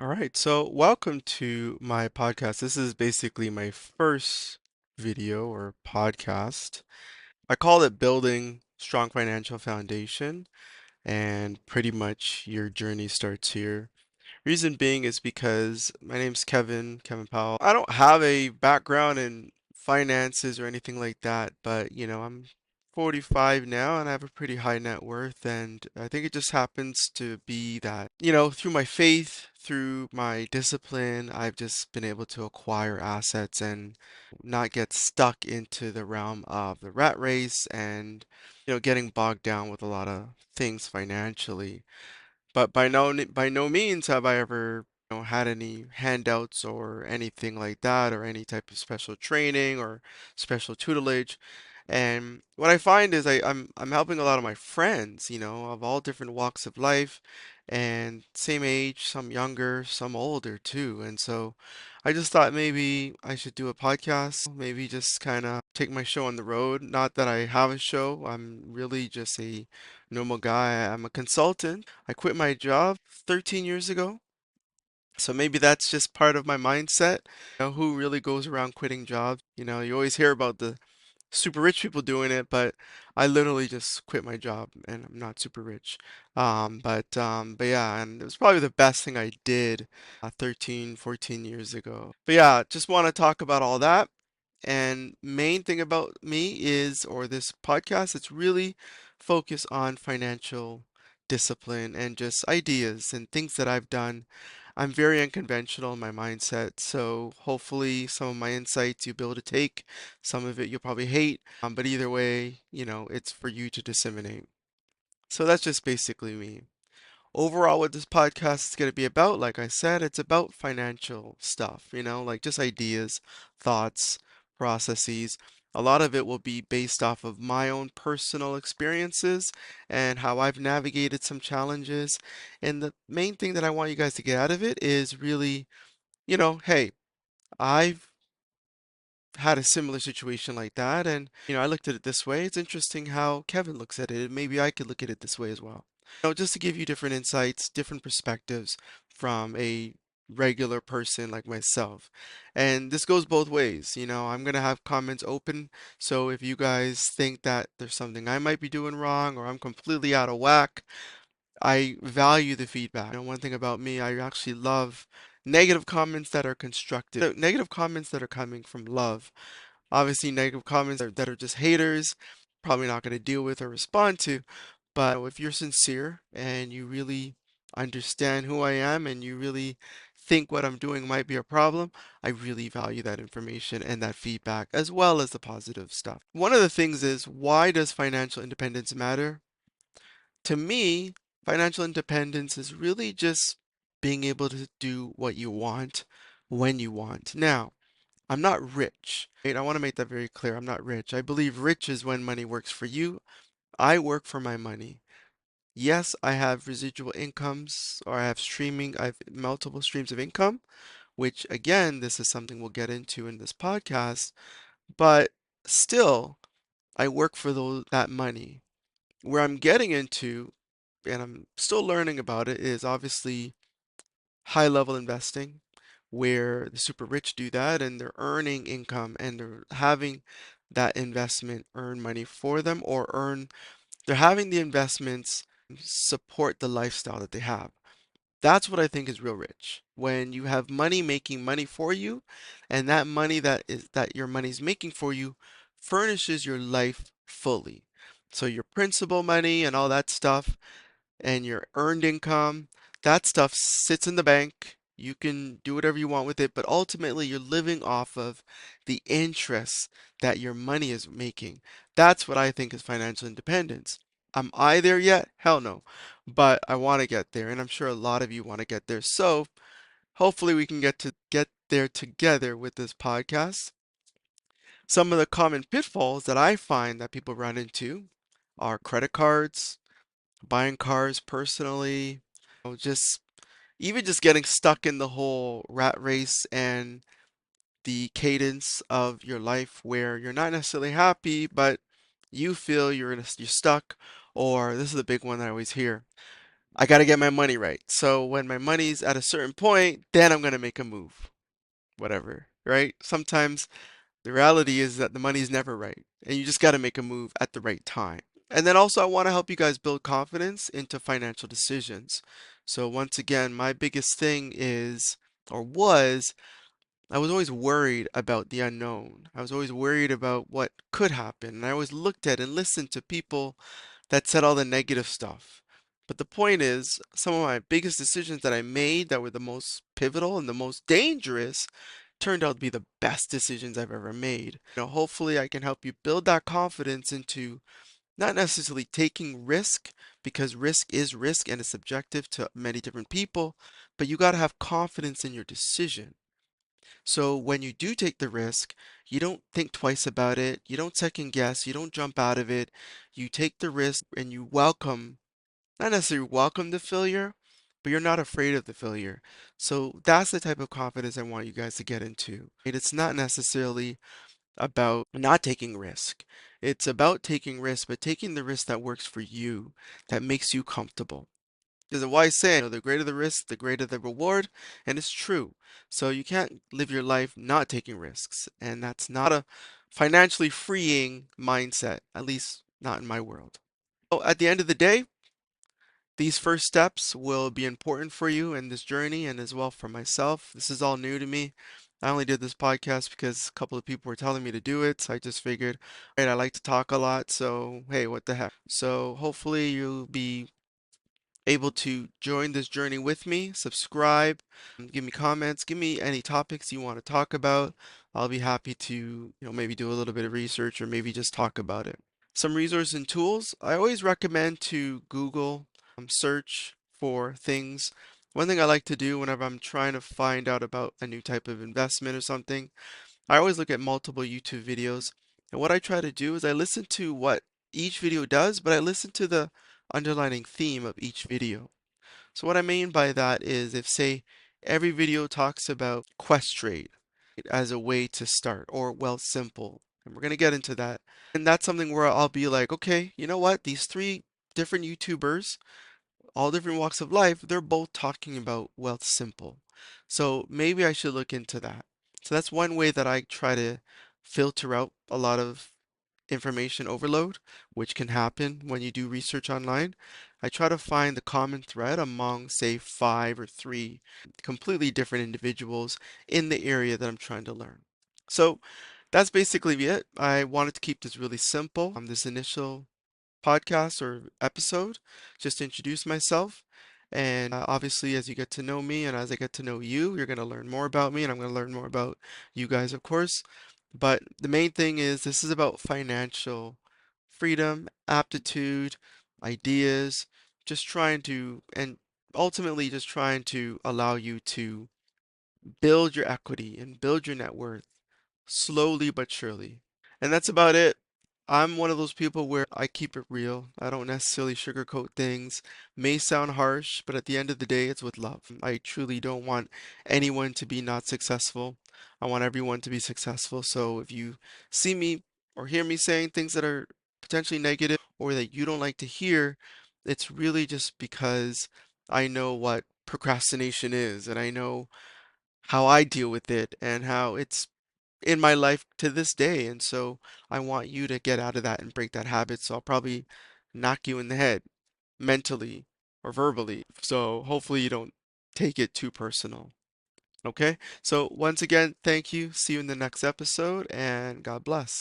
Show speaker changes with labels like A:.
A: All right, so welcome to my podcast. This is basically my first video or podcast. I call it Building Strong Financial Foundation, and pretty much your journey starts here. Reason being is because my name's Kevin Powell. I don't have a background in finances or anything like that, but I'm 45 now and I have a pretty high net worth, and I think it just happens to be that, through my faith, through my discipline, I've just been able to acquire assets and not get stuck into the realm of the rat race and, getting bogged down with a lot of things financially. But by no means have I ever, had any handouts or anything like that, or any type of special training or special tutelage. And what I find is I'm helping a lot of my friends, of all different walks of life and same age, some younger, some older too. And so I just thought maybe I should do a podcast, maybe just kind of take my show on the road. Not that I have a show, I'm really just a normal guy. I'm a consultant. I quit my job 13 years ago. So maybe that's just part of my mindset. Who really goes around quitting jobs? You always hear about the super rich people doing it, but I literally just quit my job and I'm not super rich. But yeah, and it was probably the best thing I did 13, 14 years ago. But yeah, just want to talk about all that. And main thing about me is, or this podcast, it's really focused on financial discipline and just ideas and things that I've done. I'm very unconventional in my mindset, so hopefully some of my insights you'll be able to take, some of it you'll probably hate, but either way, it's for you to disseminate. So that's just basically me. Overall, what this podcast is going to be about, like I said, it's about financial stuff, like just ideas, thoughts, processes. A lot of it will be based off of my own personal experiences and how I've navigated some challenges. And the main thing that I want you guys to get out of it is really, hey, I've had a similar situation like that, and I looked at it this way. It's interesting how Kevin looks at it. Maybe I could look at it this way as well. Just to give you different insights, different perspectives from a regular person like myself. And this goes both ways. I'm gonna have comments open, so if you guys think that there's something I might be doing wrong or I'm completely out of whack, I value the feedback. One thing about me, I actually love negative comments that are constructive, negative comments that are coming from love. Obviously, negative comments that are just haters, probably not going to deal with or respond to. But if you're sincere and you really understand who I am and you really think what I'm doing might be a problem, I really value that information and that feedback as well as the positive stuff. One of the things is, why does financial independence matter? To me, financial independence is really just being able to do what you want when you want. Now, I'm not rich. Right? I want to make that very clear. I'm not rich. I believe rich is when money works for you. I work for my money. Yes, I have residual incomes, or I have multiple streams of income, which again, this is something we'll get into in this podcast, but still, I work for that money. Where I'm getting into, and I'm still learning about it, is obviously high level investing, where the super rich do that and they're earning income and they're having that investment earn money for them, or they're having the investments support the lifestyle that they have. That's what I think is real rich. When you have money making money for you, and that money that your money's making for you furnishes your life fully. So your principal money and all that stuff and your earned income, that stuff sits in the bank. You can do whatever you want with it, but ultimately you're living off of the interest that your money is making. That's what I think is financial independence. Am I there yet? Hell no. But I want to get there, and I'm sure a lot of you want to get there. So hopefully we can get there together with this podcast. Some of the common pitfalls that I find that people run into are credit cards, buying cars personally, just even just getting stuck in the whole rat race and the cadence of your life where you're not necessarily happy, but you feel you're stuck. Or this is the big one that I always hear. I got to get my money right. So when my money's at a certain point, then I'm going to make a move, whatever, right? Sometimes the reality is that the money's never right, and you just got to make a move at the right time. And then also, I want to help you guys build confidence into financial decisions. So, once again, my biggest thing is, or was, I was always worried about the unknown. I was always worried about what could happen. And I always looked at and listened to people that said all the negative stuff. But the point is, some of my biggest decisions that I made that were the most pivotal and the most dangerous turned out to be the best decisions I've ever made. Hopefully I can help you build that confidence into not necessarily taking risk, because risk is risk and it's subjective to many different people, but you got to have confidence in your decision. So when you do take the risk, you don't think twice about it, you don't second guess, you don't jump out of it. You take the risk and you welcome, not necessarily welcome the failure, but you're not afraid of the failure. So that's the type of confidence I want you guys to get into. It's not necessarily about not taking risk. It's about taking risk, but taking the risk that works for you, that makes you comfortable. There's a wise saying, the greater the risk, the greater the reward, and it's true. So you can't live your life not taking risks, and that's not a financially freeing mindset, at least not in my world. So at the end of the day, these first steps will be important for you in this journey and as well for myself. This is all new to me. I only did this podcast because a couple of people were telling me to do it. So I just figured, right, I like to talk a lot. So, hey, what the heck? So, hopefully, you'll be able to join this journey with me, subscribe, give me comments, give me any topics you want to talk about. I'll be happy to, maybe do a little bit of research or maybe just talk about it. Some resources and tools. I always recommend to Google search for things. One thing I like to do whenever I'm trying to find out about a new type of investment or something, I always look at multiple YouTube videos. And what I try to do is I listen to what each video does, but I listen to the underlining theme of each video. So what I mean by that is if, say, every video talks about Questrade as a way to start, or Simple, and we're going to get into that. And that's something where I'll be like, okay, you know what? These three different YouTubers, all different walks of life, they're both talking about Wealth Simple. So maybe I should look into that. So that's one way that I try to filter out a lot of information overload, which can happen when you do research online. I try to find the common thread among, say, five or three completely different individuals in the area that I'm trying to learn. So that's basically it. I wanted to keep this really simple. This initial podcast or episode, just to introduce myself. And obviously, as you get to know me and as I get to know you, you're going to learn more about me, and I'm going to learn more about you guys, of course. But the main thing is this is about financial freedom, aptitude, ideas, just trying to, and ultimately just trying to allow you to build your equity and build your net worth slowly but surely. And that's about it. I'm one of those people where I keep it real. I don't necessarily sugarcoat things. May sound harsh, but at the end of the day, it's with love. I truly don't want anyone to be not successful. I want everyone to be successful. So if you see me or hear me saying things that are potentially negative or that you don't like to hear, it's really just because I know what procrastination is and I know how I deal with it and how it's in my life to this day. And so I want you to get out of that and break that habit. So I'll probably knock you in the head mentally or verbally. So hopefully you don't take it too personal. Okay? So once again, thank you. See you in the next episode and God bless.